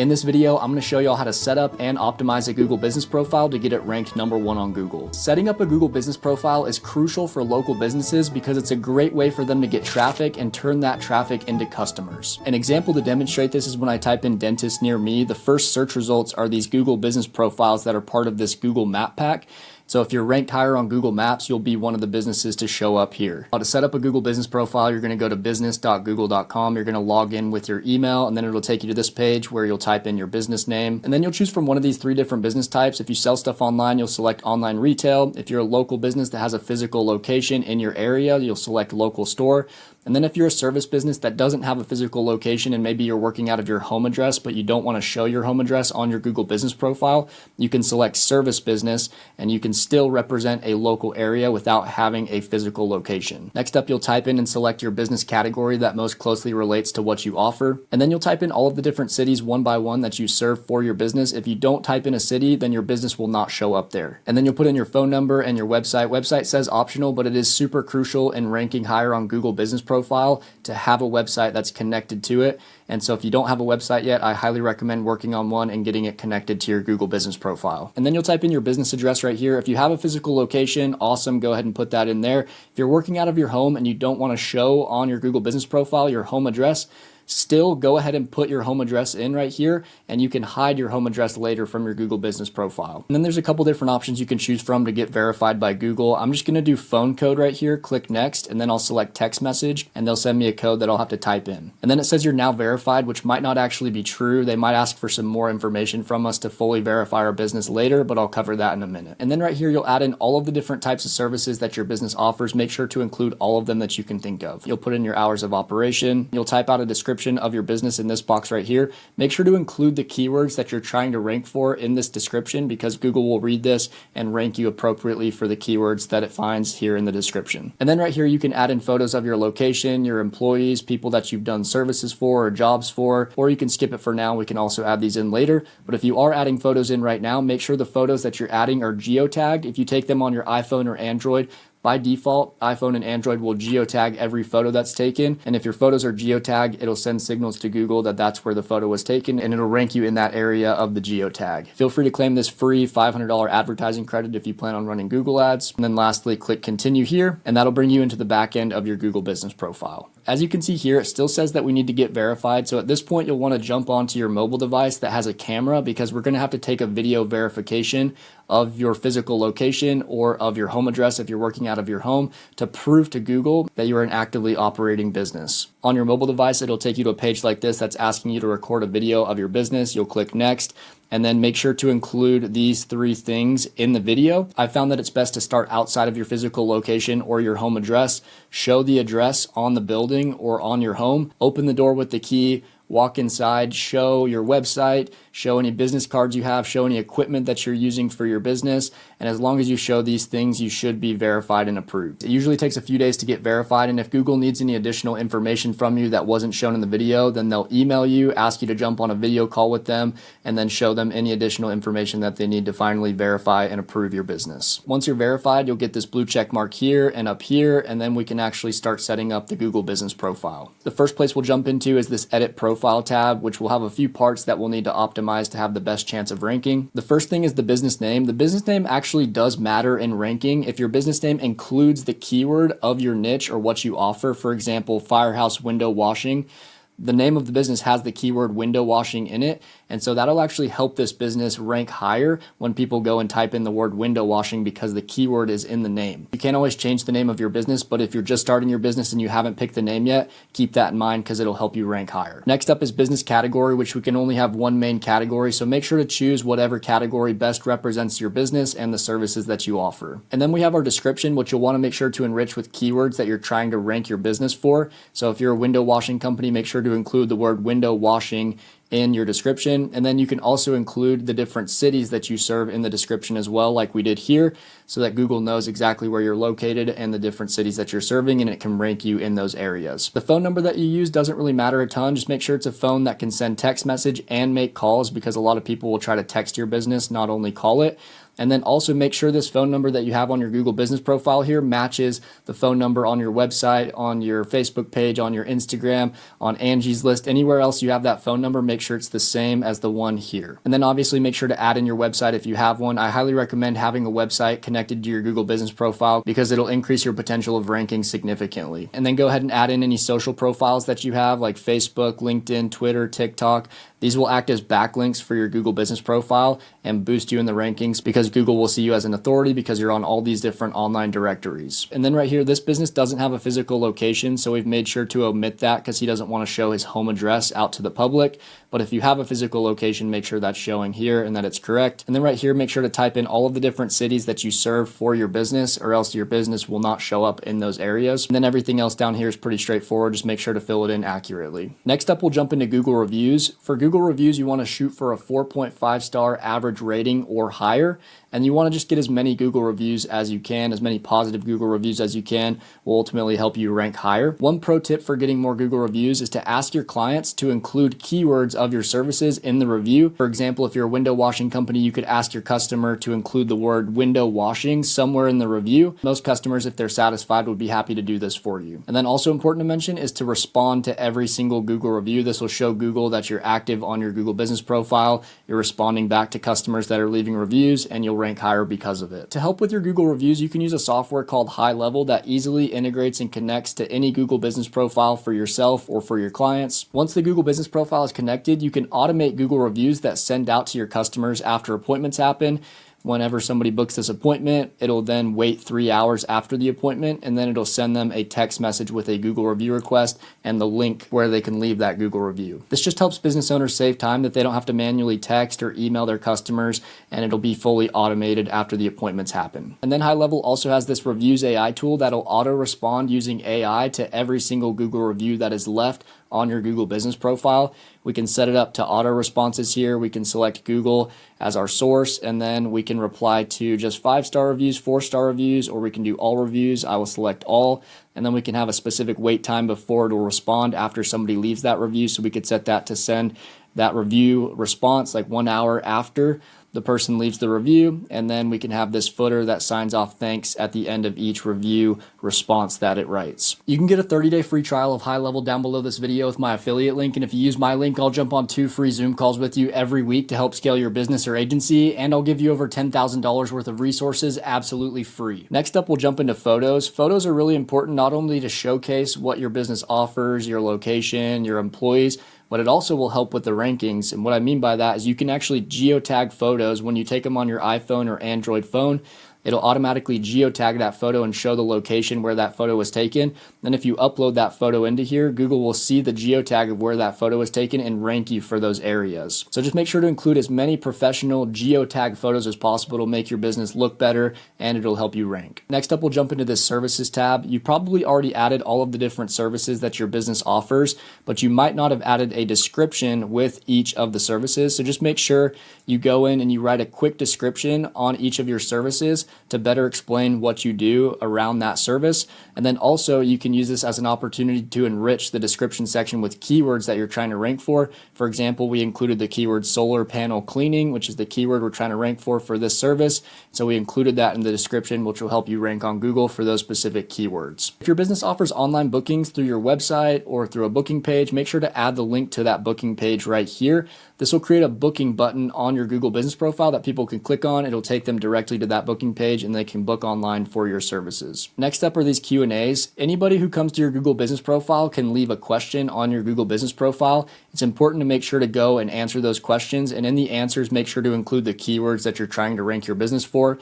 In this video, I'm going to show y'all how to set up and optimize a Google business profile to get it ranked #1 on Google. Setting up a Google business profile is crucial for local businesses because it's a great way for them to get traffic and turn that traffic into customers. An example to demonstrate this is when I type in dentist near me, the first search results are these Google business profiles that are part of this Google map pack. So if you're ranked higher on Google Maps, you'll be one of the businesses to show up here. To set up a Google business profile, you're going to go to business.google.com. You're going to log in with your email, and then it'll take you to this page where you'll type in your business name. And then you'll choose from one of these 3 different business types. If you sell stuff online, you'll select online retail. If you're a local business that has a physical location in your area, you'll select local store. And then if you're a service business that doesn't have a physical location and maybe you're working out of your home address, but you don't want to show your home address on your Google business profile, you can select service business and you can still represent a local area without having a physical location. Next up, you'll type in and select your business category that most closely relates to what you offer. And then you'll type in all of the different cities one by one that you serve for your business. If you don't type in a city, then your business will not show up there. And then you'll put in your phone number and your website. Website says optional, but it is super crucial in ranking higher on Google business profile to have a website that's connected to it. And so if you don't have a website yet, I highly recommend working on one and getting it connected to your Google business profile. And then you'll type in your business address right here. If you have a physical location, awesome, go ahead and put that in there. If you're working out of your home and you don't want to show on your Google business profile your home address, still go ahead and put your home address in right here, and you can hide your home address later from your Google business profile. And then there's a couple different options you can choose from to get verified by Google. I'm just going to do phone code right here, click next, and then I'll select text message, and they'll send me a code that I'll have to type in. And then it says you're now verified, which might not actually be true. They might ask for some more information from us to fully verify our business later, but I'll cover that in a minute. And then right here, you'll add in all of the different types of services that your business offers. Make sure to include all of them that you can think of. You'll put in your hours of operation. You'll type out a description of your business in this box right here. Make sure to include the keywords that you're trying to rank for in this description because Google will read this and rank you appropriately for the keywords that it finds here in the description. And then right here, you can add in photos of your location, your employees, people that you've done services for or jobs for, or you can skip it for now. We can also add these in later. But if you are adding photos in right now, make sure the photos that you're adding are geotagged. If you take them on your iPhone or Android, by default, iPhone and Android will geotag every photo that's taken. And if your photos are geotagged, it'll send signals to Google that that's where the photo was taken, and it'll rank you in that area of the geotag. Feel free to claim this free $500 advertising credit if you plan on running Google ads. And then lastly, click continue here, and that'll bring you into the back end of your Google business profile. As you can see here, it still says that we need to get verified. So at this point, you'll want to jump onto your mobile device that has a camera because we're going to have to take a video verification of your physical location or of your home address if you're working out of your home to prove to Google that you are an actively operating business. On your mobile device, it'll take you to a page like this that's asking you to record a video of your business. You'll click next, and then make sure to include these 3 things in the video. I found that it's best to start outside of your physical location or your home address, show the address on the building or on your home, open the door with the key, walk inside, show your website, show any business cards you have, show any equipment that you're using for your business. And as long as you show these things, you should be verified and approved. It usually takes a few days to get verified. And if Google needs any additional information from you that wasn't shown in the video, then they'll email you, ask you to jump on a video call with them, and then show them any additional information that they need to finally verify and approve your business. Once you're verified, you'll get this blue check mark here and up here, and then we can actually start setting up the Google business profile. The first place we'll jump into is this edit profile tab, which will have a few parts that we'll need to optimize to have the best chance of ranking. The first thing is the business name. The business name actually does matter in ranking. If your business name includes the keyword of your niche or what you offer, for example, Firehouse Window Washing, the name of the business has the keyword window washing in it. And so that'll actually help this business rank higher when people go and type in the word window washing because the keyword is in the name. You can't always change the name of your business, but if you're just starting your business and you haven't picked the name yet, keep that in mind because it'll help you rank higher. Next up is business category, which we can only have one main category. So make sure to choose whatever category best represents your business and the services that you offer. And then we have our description, which you'll want to make sure to enrich with keywords that you're trying to rank your business for. So if you're a window washing company, make sure to include the word window washing in your description. And then you can also include the different cities that you serve in the description as well, like we did here, so that Google knows exactly where you're located and the different cities that you're serving, and it can rank you in those areas. The phone number that you use doesn't really matter a ton. Just make sure it's a phone that can send text message and make calls because a lot of people will try to text your business, not only call it. And then also make sure this phone number that you have on your Google business profile here matches the phone number on your website, on your Facebook page, on your Instagram, on Angie's List, anywhere else you have that phone number, make sure it's the same as the one here. And then obviously make sure to add in your website if you have one. I highly recommend having a website connected to your Google business profile because it'll increase your potential of ranking significantly. And then go ahead and add in any social profiles that you have like Facebook, LinkedIn, Twitter, TikTok. These will act as backlinks for your Google business profile and boost you in the rankings because Google will see you as an authority because you're on all these different online directories. And then right here, this business doesn't have a physical location, so we've made sure to omit that because he doesn't want to show his home address out to the public. But if you have a physical location, make sure that's showing here and that it's correct. And then right here, make sure to type in all of the different cities that you serve for your business, or else your business will not show up in those areas. And then everything else down here is pretty straightforward. Just make sure to fill it in accurately. Next up, we'll jump into Google reviews. For Google reviews, you want to shoot for a 4.5 star average rating or higher. And you want to just get as many Google reviews as you can, as many positive Google reviews as you can will ultimately help you rank higher. One pro tip for getting more Google reviews is to ask your clients to include keywords of your services in the review. For example, if you're a window washing company, you could ask your customer to include the word window washing somewhere in the review. Most customers, if they're satisfied, would be happy to do this for you. And then also important to mention is to respond to every single Google review. This will show Google that you're active on your Google business profile. You're responding back to customers that are leaving reviews, and you'll rank higher because of it. To help with your Google reviews, you can use a software called HighLevel that easily integrates and connects to any Google business profile for yourself or for your clients. Once the Google business profile is connected, you can automate Google reviews that send out to your customers after appointments happen. Whenever somebody books this appointment, it'll then wait 3 hours after the appointment, and then it'll send them a text message with a Google review request and the link where they can leave that Google review. This just helps business owners save time that they don't have to manually text or email their customers, and it'll be fully automated after the appointments happen. And then HighLevel also has this Reviews AI tool that'll auto respond using AI to every single Google review that is left on your Google business profile. We can set it up to auto responses here. We can select Google as our source, and then we can reply to just 5-star reviews, 4-star reviews, or we can do all reviews. I will select all, and then we can have a specific wait time before it will respond after somebody leaves that review. So we could set that to send that review response like 1 hour after the person leaves the review, and then we can have this footer that signs off thanks at the end of each review response that it writes. You can get a 30-day free trial of HighLevel down below this video with my affiliate link, and if you use my link, I'll jump on 2 free Zoom calls with you every week to help scale your business or agency, and I'll give you over $10,000 worth of resources absolutely free. Next up, we'll jump into photos. Photos are really important not only to showcase what your business offers, your location, your employees, but it also will help with the rankings. And what I mean by that is you can actually geotag photos when you take them on your iPhone or Android phone. It'll automatically geotag that photo and show the location where that photo was taken. Then if you upload that photo into here, Google will see the geotag of where that photo was taken and rank you for those areas. So just make sure to include as many professional geotag photos as possible to make your business look better, and it'll help you rank. Next up, we'll jump into this services tab. You probably already added all of the different services that your business offers, but you might not have added a description with each of the services. So just make sure you go in and you write a quick description on each of your services to better explain what you do around that service. And then also you can use this as an opportunity to enrich the description section with keywords that you're trying to rank for. For example, we included the keyword solar panel cleaning, which is the keyword we're trying to rank for this service. So we included that in the description, which will help you rank on Google for those specific keywords. If your business offers online bookings through your website or through a booking page, make sure to add the link to that booking page right here. This will create a booking button on your Google business profile that people can click on. It'll take them directly to that booking page and they can book online for your services. Next up are these Q&As. Anybody who comes to your Google business profile can leave a question on your Google business profile. It's important to make sure to go and answer those questions, and in the answers, make sure to include the keywords that you're trying to rank your business for.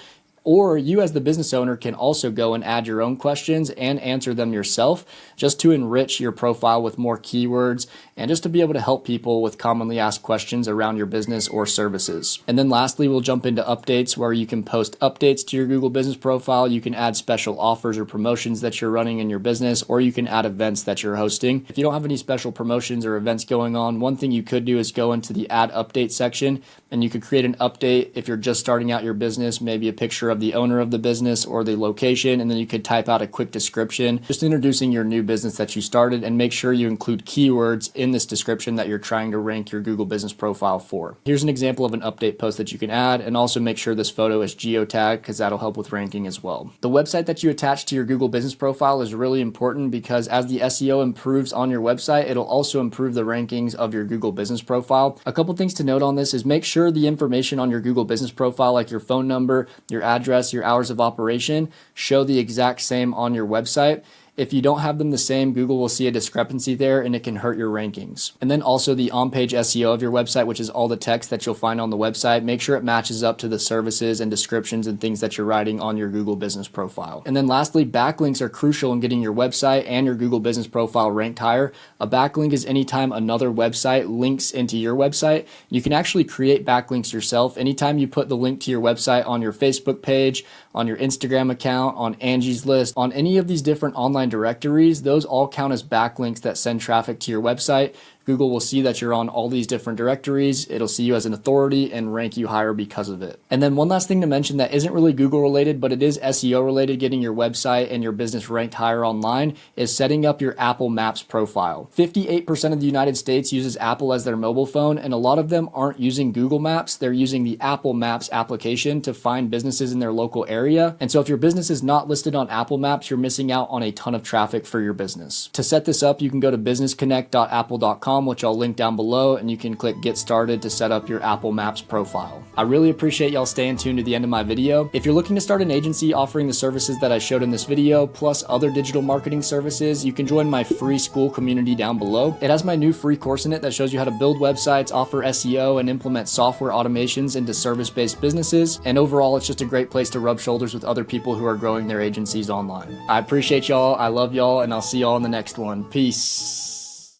Or you as the business owner can also go and add your own questions and answer them yourself, just to enrich your profile with more keywords and just to be able to help people with commonly asked questions around your business or services. And then lastly, we'll jump into updates, where you can post updates to your Google business profile. You can add special offers or promotions that you're running in your business, or you can add events that you're hosting. If you don't have any special promotions or events going on, one thing you could do is go into the add update section, and you could create an update if you're just starting out your business, maybe a picture of the owner of the business or the location, and then you could type out a quick description just introducing your new business that you started, and make sure you include keywords in in this description that you're trying to rank your Google business profile for. Here's an example of an update post that you can add, and also make sure this photo is geotagged because that'll help with ranking as well. The website that you attach to your Google business profile is really important because as the SEO improves on your website, it'll also improve the rankings of your Google business profile. A couple things to note on this is make sure the information on your Google business profile, like your phone number, your address, your hours of operation, show the exact same on your website. If you don't have them the same, Google will see a discrepancy there and it can hurt your rankings. And then also the on-page SEO of your website, which is all the text that you'll find on the website, make sure it matches up to the services and descriptions and things that you're writing on your Google business profile. And then lastly, backlinks are crucial in getting your website and your Google business profile ranked higher. A backlink is anytime another website links into your website. You can actually create backlinks yourself. Anytime you put the link to your website on your Facebook page, on your Instagram account, on Angie's List, on any of these different online directories, those all count as backlinks that send traffic to your website. Google will see that you're on all these different directories. It'll see you as an authority and rank you higher because of it. And then one last thing to mention that isn't really Google related, but it is SEO related, getting your website and your business ranked higher online, is setting up your Apple Maps profile. 58% of the United States uses Apple as their mobile phone, and a lot of them aren't using Google Maps. They're using the Apple Maps application to find businesses in their local area. And so if your business is not listed on Apple Maps, you're missing out on a ton of traffic for your business. To set this up, you can go to businessconnect.apple.com, which I'll link down below, and you can click Get Started to set up your Apple Maps profile. I really appreciate y'all staying tuned to the end of my video. If you're looking to start an agency offering the services that I showed in this video, plus other digital marketing services, you can join my free school community down below. It has my new free course in it that shows you how to build websites, offer SEO, and implement software automations into service-based businesses. And overall, it's just a great place to rub shoulders with other people who are growing their agencies online. I appreciate y'all, I love y'all, and I'll see y'all in the next one. Peace.